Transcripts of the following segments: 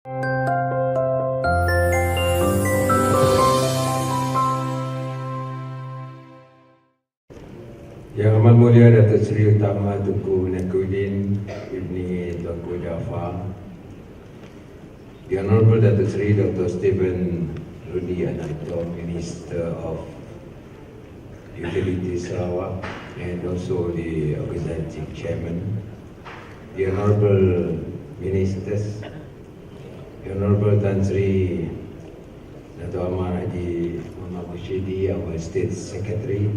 Yang Amat Mulia Datuk Seri Utama Tunku Nakuddin Ibni Tunku Jaafar, The Honourable Datuk Seri Dr. Stephen Rudi Ananto, Minister of Utilities Sarawak, and also the Executive Chairman, the Honourable Ministers, the Honourable Tan Sri Dato' Amar Haji Muhammad Mushidi, our State Secretary,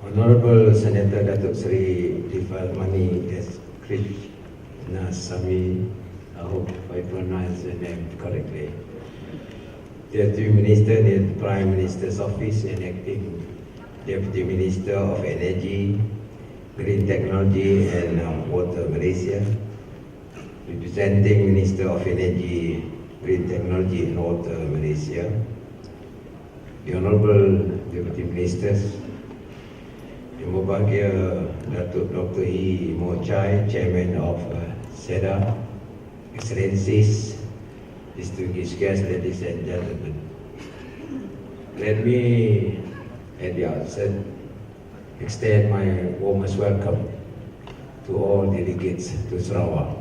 Honourable Senator Datuk Seri Difalmani S. Krishnasamy, I hope I pronounce the name correctly, Deputy Minister in the Prime Minister's Office and Acting Deputy Minister of Energy, Green Technology and Water Malaysia, Representing Minister of Energy, Green Technology and Water Malaysia, the Honourable Deputy Ministers, Yang Berbahagia Datuk Dr. E. Moh Chai, Chairman of SEDA, Excellencies, distinguished guests, ladies and gentlemen. Let me, at the outset, extend my warmest welcome to all delegates to Sarawak,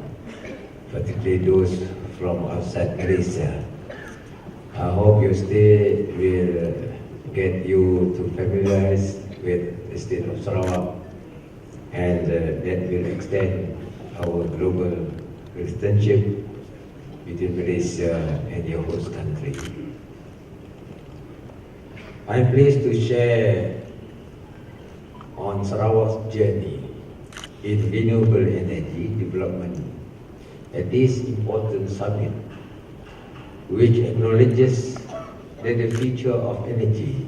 particularly those from outside Malaysia. I hope your stay will get you to familiarize with the state of Sarawak, and that will extend our global relationship between Malaysia and your host country. I am pleased to share on Sarawak's journey in renewable energy development at this important summit, which acknowledges that the future of energy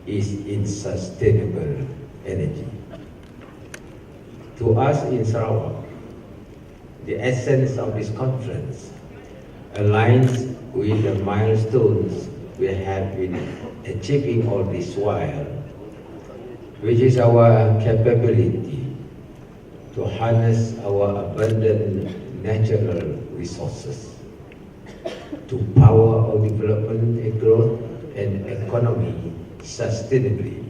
is in sustainable energy. To us in Sarawak, the essence of this conference aligns with the milestones we have been achieving all this while, which is our capability to harness our abundant natural resources to power our development and growth and economy sustainably.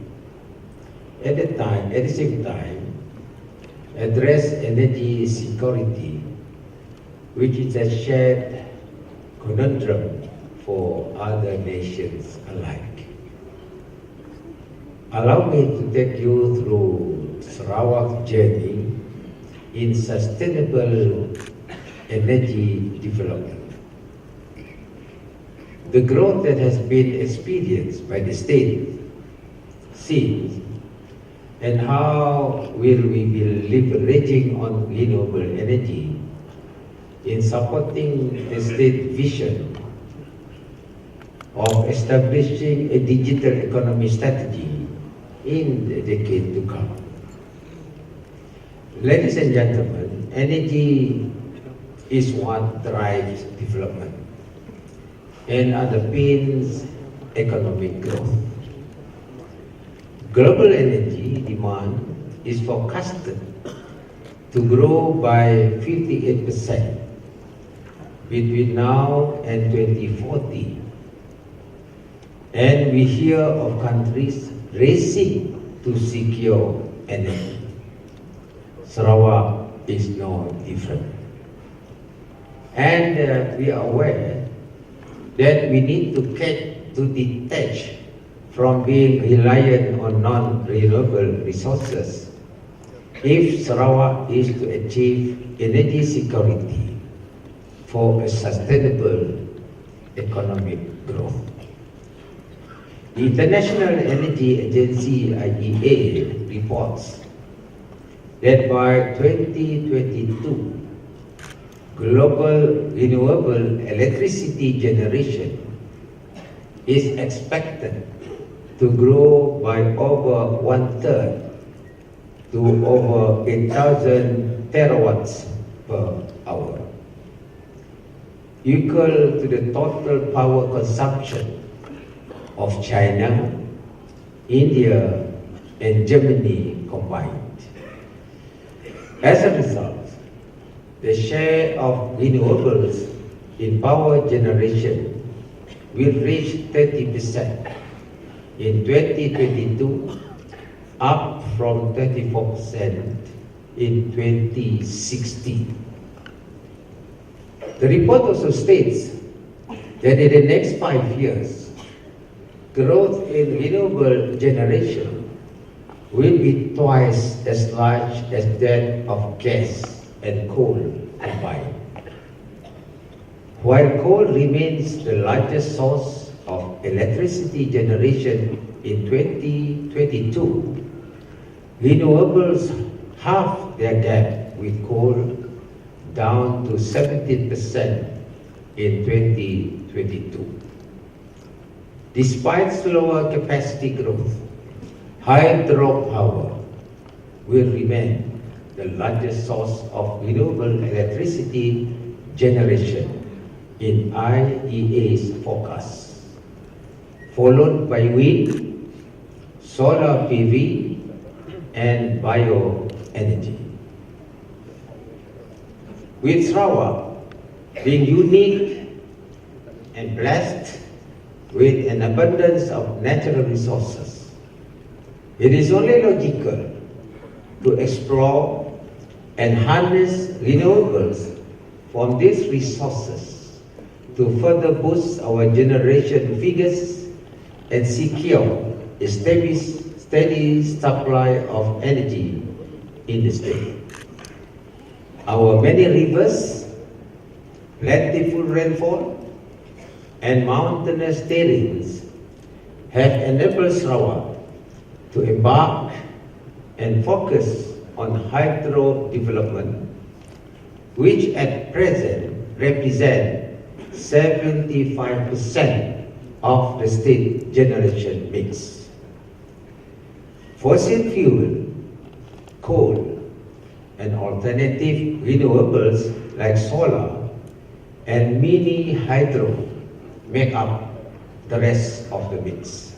At the same time, address energy security, which is a shared conundrum for other nations alike. Allow me to take you through Sarawak's journey in sustainable energy development. The growth that has been experienced by the state since, and how will we be leveraging on renewable energy in supporting the state vision of establishing a digital economy strategy in the decade to come. Ladies and gentlemen, energy is what drives development and underpins economic growth. Global energy demand is forecasted to grow by 58% between now and 2040. And we hear of countries racing to secure energy. Sarawak is no different. And we are aware that we need to detach from being reliant on non-renewable resources if Sarawak is to achieve energy security for a sustainable economic growth. The International Energy Agency, IEA, reports that by 2022, global renewable electricity generation is expected to grow by over 1/3 to over 8,000 terawatts per hour, equal to the total power consumption of China, India, and Germany combined. As a result, the share of renewables in power generation will reach 30% in 2022, up from 34% in 2016. The report also states that in the next 5 years, growth in renewable generation will be twice as large as that of gas and coal combined. While coal remains the largest source of electricity generation in 2022, renewables halved their gap with coal, down to 17% in 2022. Despite slower capacity growth, hydropower will remain the largest source of renewable electricity generation in IEA's forecast, followed by wind, solar PV, and bioenergy. With Sarawak being unique and blessed with an abundance of natural resources, it is only logical to explore and harness renewables from these resources to further boost our generation figures and secure a steady supply of energy in the state. Our many rivers, plentiful rainfall, and mountainous terrains have enabled Sarawak to embark and focus on hydro development, which at present represent 75% of the state generation mix. Fossil fuel, coal, and alternative renewables like solar and mini hydro make up the rest of the mix.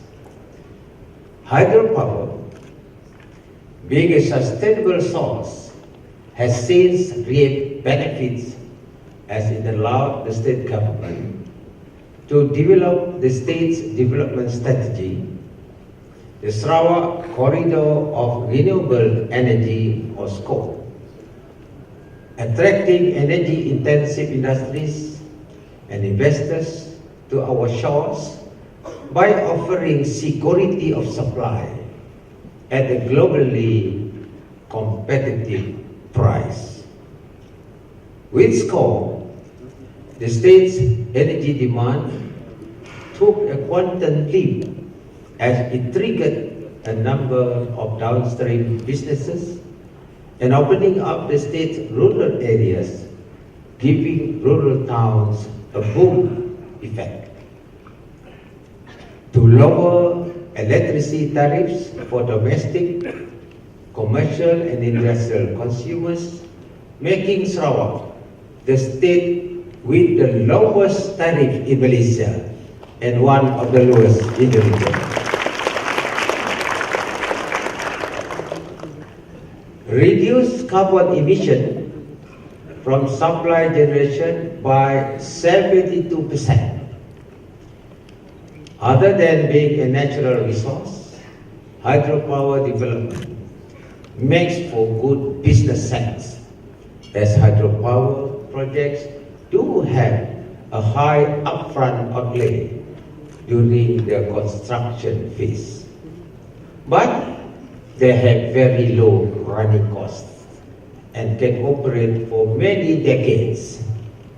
Hydropower, being a sustainable source, has since reaped benefits as it allowed the state government to develop the state's development strategy, the Sarawak Corridor of Renewable Energy, or SCORE, attracting energy-intensive industries and investors to our shores by offering security of supply at a globally competitive price. With SCORE, the state's energy demand took a quantum leap as it triggered a number of downstream businesses and opening up the state's rural areas, giving rural towns a boom effect. To lower electricity tariffs for domestic, commercial, and industrial consumers, making Sarawak the state with the lowest tariff in Malaysia and one of the lowest in the region. Reduce carbon emission from supply generation by 72%. Other than being a natural resource, hydropower development makes for good business sense, as hydropower projects do have a high upfront outlay during their construction phase, but they have very low running costs and can operate for many decades,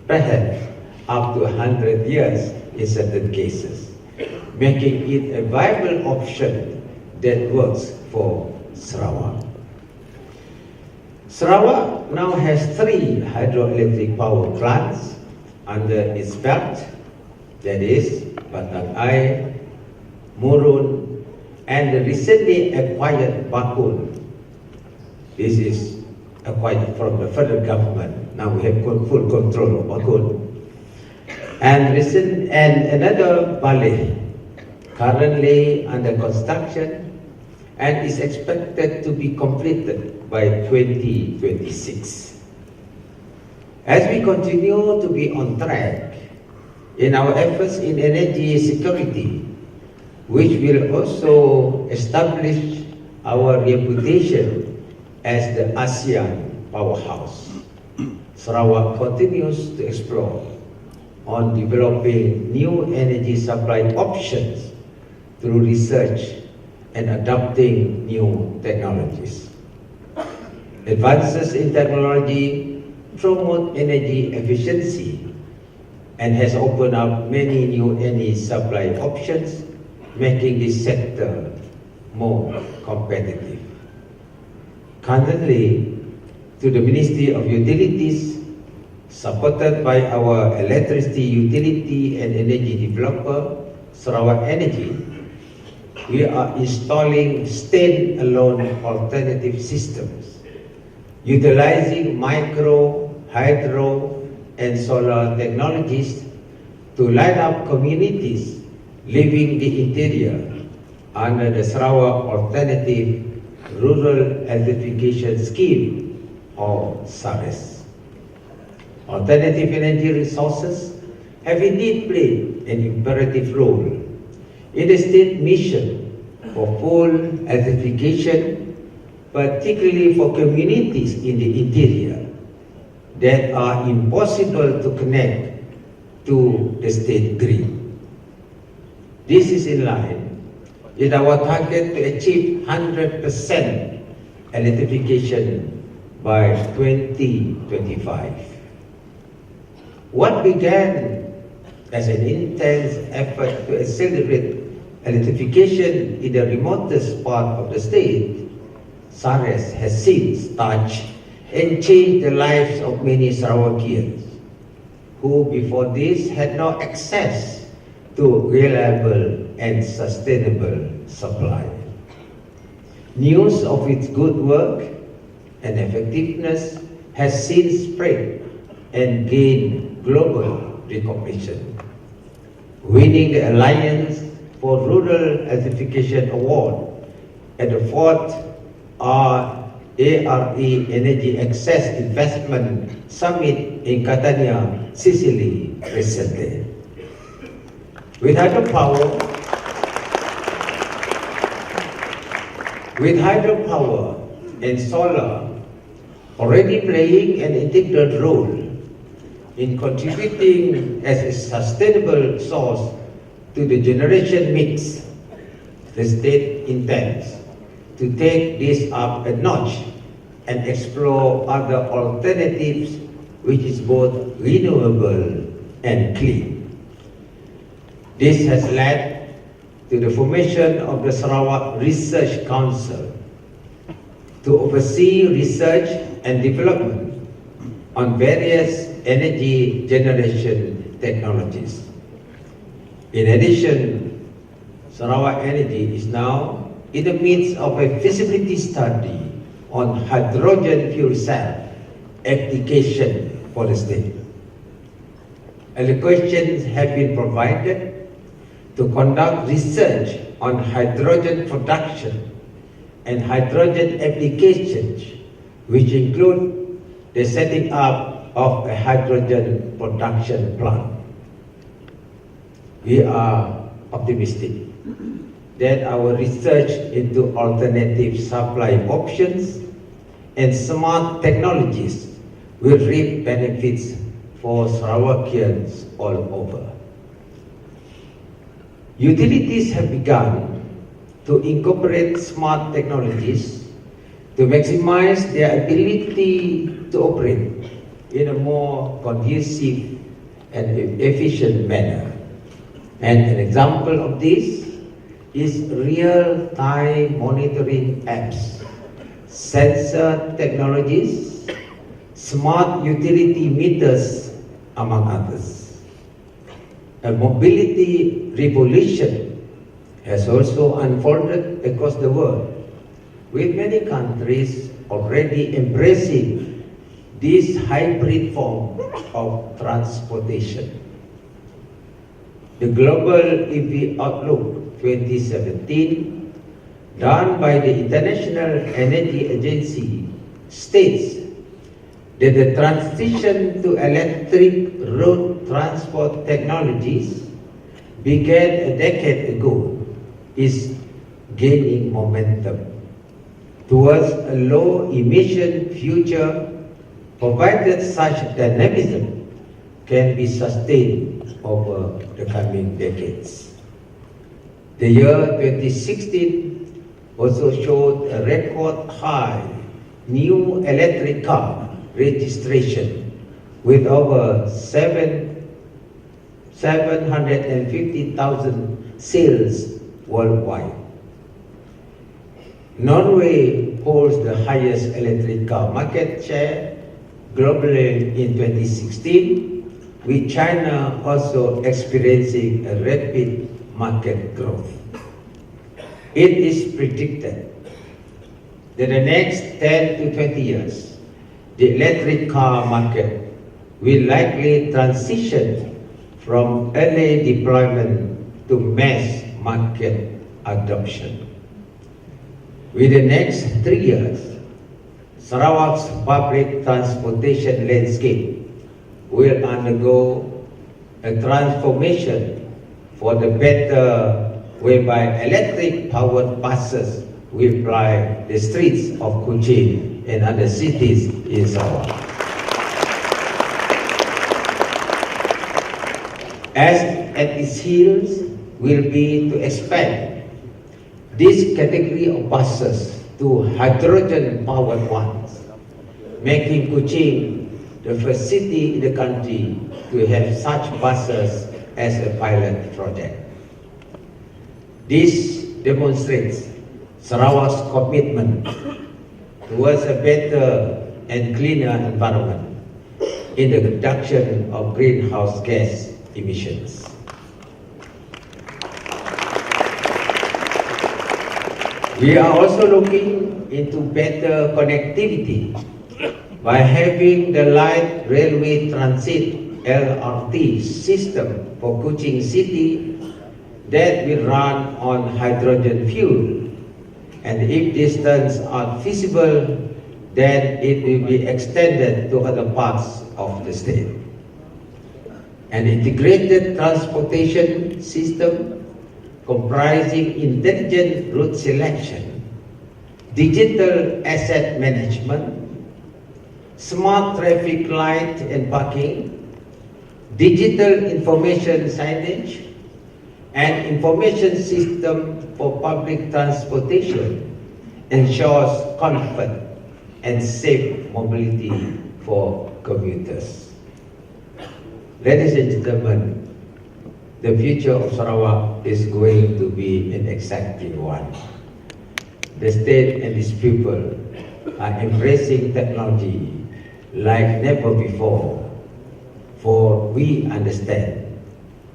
perhaps up to 100 years in certain cases, making it a viable option that works for Sarawak. Sarawak now has 3 hydroelectric power plants under its belt, that is Batang Air, Murun, and the recently acquired Bakun. This is acquired from the federal government. Now we have full control of Bakun. And another Baleh, currently under construction and is expected to be completed by 2026. As we continue to be on track in our efforts in energy security, which will also establish our reputation as the ASEAN powerhouse, Sarawak continues to explore on developing new energy supply options through research and adopting new technologies. Advances in technology promote energy efficiency and has opened up many new energy supply options, making this sector more competitive. Currently, through the Ministry of Utilities, supported by our electricity utility and energy developer, Sarawak Energy, we are installing stand-alone alternative systems, utilizing micro, hydro, and solar technologies to light up communities living the interior under the Sarawak Alternative Rural Electrification Scheme, or SARES. Alternative energy resources have indeed played an imperative role in the state mission for full electrification, particularly for communities in the interior that are impossible to connect to the state grid. This is in line with our target to achieve 100% electrification by 2025. What began as an intense effort to accelerate electrification in the remotest part of the state, SARES has since touched and changed the lives of many Sarawakians who before this had no access to reliable and sustainable supply. News of its good work and effectiveness has since spread and gained global recognition, winning the Alliance for Rural Electrification Award at the 4th ARE Energy Access Investment Summit in Catania, Sicily recently. With hydropower and solar already playing an integral role in contributing as a sustainable source to the generation mix, the state intends to take this up a notch and explore other alternatives which is both renewable and clean. This has led to the formation of the Sarawak Research Council to oversee research and development on various energy generation technologies. In addition, Sarawak Energy is now in the midst of a feasibility study on hydrogen fuel cell application for the state. Allocations have been provided to conduct research on hydrogen production and hydrogen applications, which include the setting up of a hydrogen production plant. We are optimistic that our research into alternative supply options and smart technologies will reap benefits for Sarawakians all over. Utilities have begun to incorporate smart technologies to maximize their ability to operate in a more conducive and efficient manner. And an example of this is real-time monitoring apps, sensor technologies, smart utility meters, among others. A mobility revolution has also unfolded across the world, with many countries already embracing this hybrid form of transportation. The Global EV Outlook 2017, done by the International Energy Agency, states that the transition to electric road transport technologies began a decade ago is gaining momentum towards a low-emission future, provided such dynamism can be sustained over the coming decades. The year 2016 also showed a record high new electric car registration with over 750,000 sales worldwide. Norway holds the highest electric car market share globally in 2016, with China also experiencing a rapid market growth. It is predicted that the next 10 to 20 years, the electric car market will likely transition from early deployment to mass market adoption. Within the next 3 years, Sarawak's public transportation landscape will undergo a transformation for the better, whereby electric-powered buses will ply the streets of Kuching and other cities in Sarawak. As at its heels will be to expand this category of buses to hydrogen-powered ones, making Kuching the first city in the country to have such buses as a pilot project. This demonstrates Sarawak's commitment towards a better and cleaner environment in the reduction of greenhouse gas emissions. We are also looking into better connectivity by having the light railway transit LRT system for Kuching City that will run on hydrogen fuel, and if distance are feasible, then it will be extended to other parts of the state. An integrated transportation system comprising intelligent route selection, digital asset management, smart traffic light and parking, digital information signage, and information system for public transportation ensures comfort and safe mobility for commuters. Ladies and gentlemen, the future of Sarawak is going to be an exciting one. The state and its people are embracing technology like never before, for we understand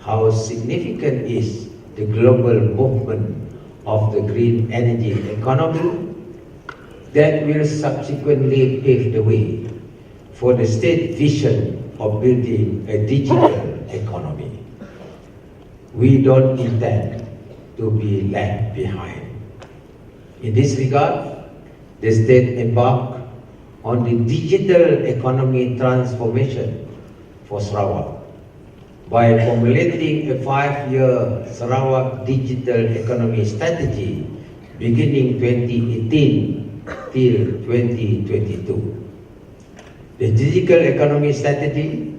how significant is the global movement of the green energy economy that will subsequently pave the way for the state vision of building a digital economy. We don't intend to be left behind. In this regard, the state embarked on the digital economy transformation for Sarawak by formulating a 5-year Sarawak Digital Economy Strategy beginning 2018 till 2022. The Digital Economy Strategy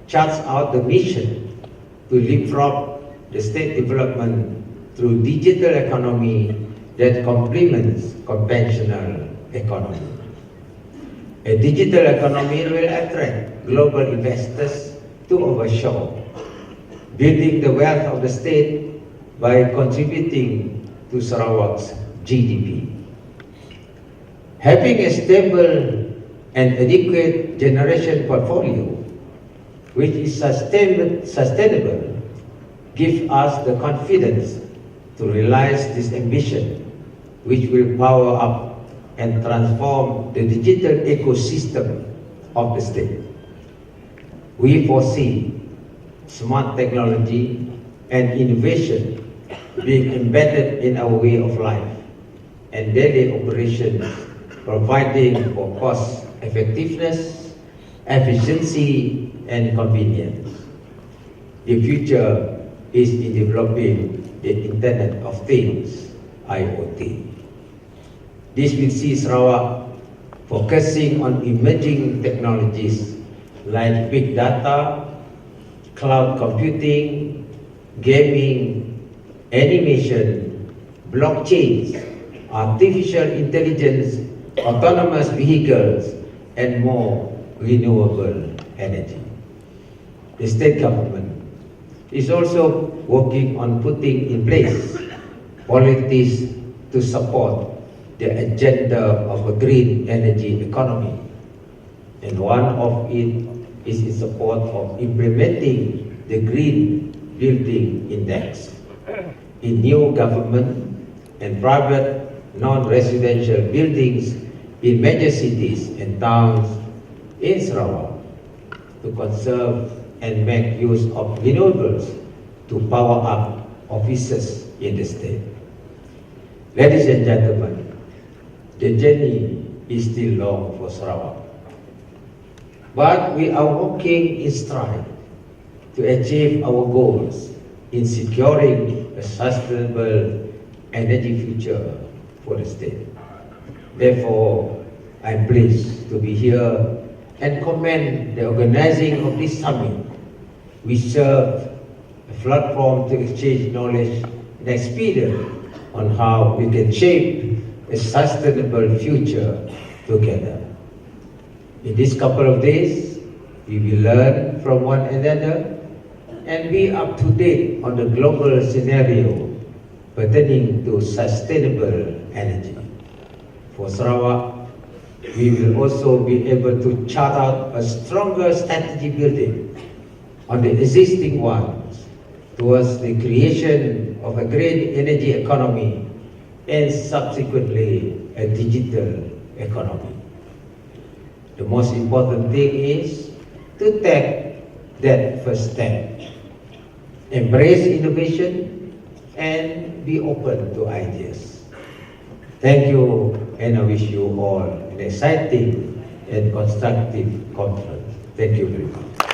charts out the mission to leapfrog the state development through digital economy that complements conventional economy. A digital economy will attract global investors to our shore, building the wealth of the state by contributing to Sarawak's GDP. Having a stable and adequate generation portfolio, which is sustainable, gives us the confidence to realize this ambition, which will power up and transform the digital ecosystem of the state. We foresee smart technology and innovation being embedded in our way of life and daily operations, providing for cost effectiveness, efficiency, and convenience. The future is in developing the Internet of Things, IoT. This will see Sarawak focusing on emerging technologies like big data, cloud computing, gaming, animation, blockchains, artificial intelligence, autonomous vehicles, and more renewable energy. The state government is also working on putting in place policies to support the agenda of a green energy economy. And one of it is in support of implementing the Green Building Index in new government and private non-residential buildings in major cities and towns in Sarawak to conserve and make use of renewables to power up offices in the state. Ladies and gentlemen, the journey is still long for Sarawak, but we are working in stride to achieve our goals in securing a sustainable energy future for the state. Therefore, I'm pleased to be here and commend the organizing of this summit, which served a platform to exchange knowledge and experience on how we can shape a sustainable future together. In this couple of days, we will learn from one another and be up to date on the global scenario pertaining to sustainable energy. For Sarawak, we will also be able to chart out a stronger strategy building on the existing ones towards the creation of a green energy economy and subsequently a digital economy. The most important thing is to take that first step, embrace innovation, and be open to ideas. Thank you, and I wish you all an exciting and constructive conference. Thank you very much.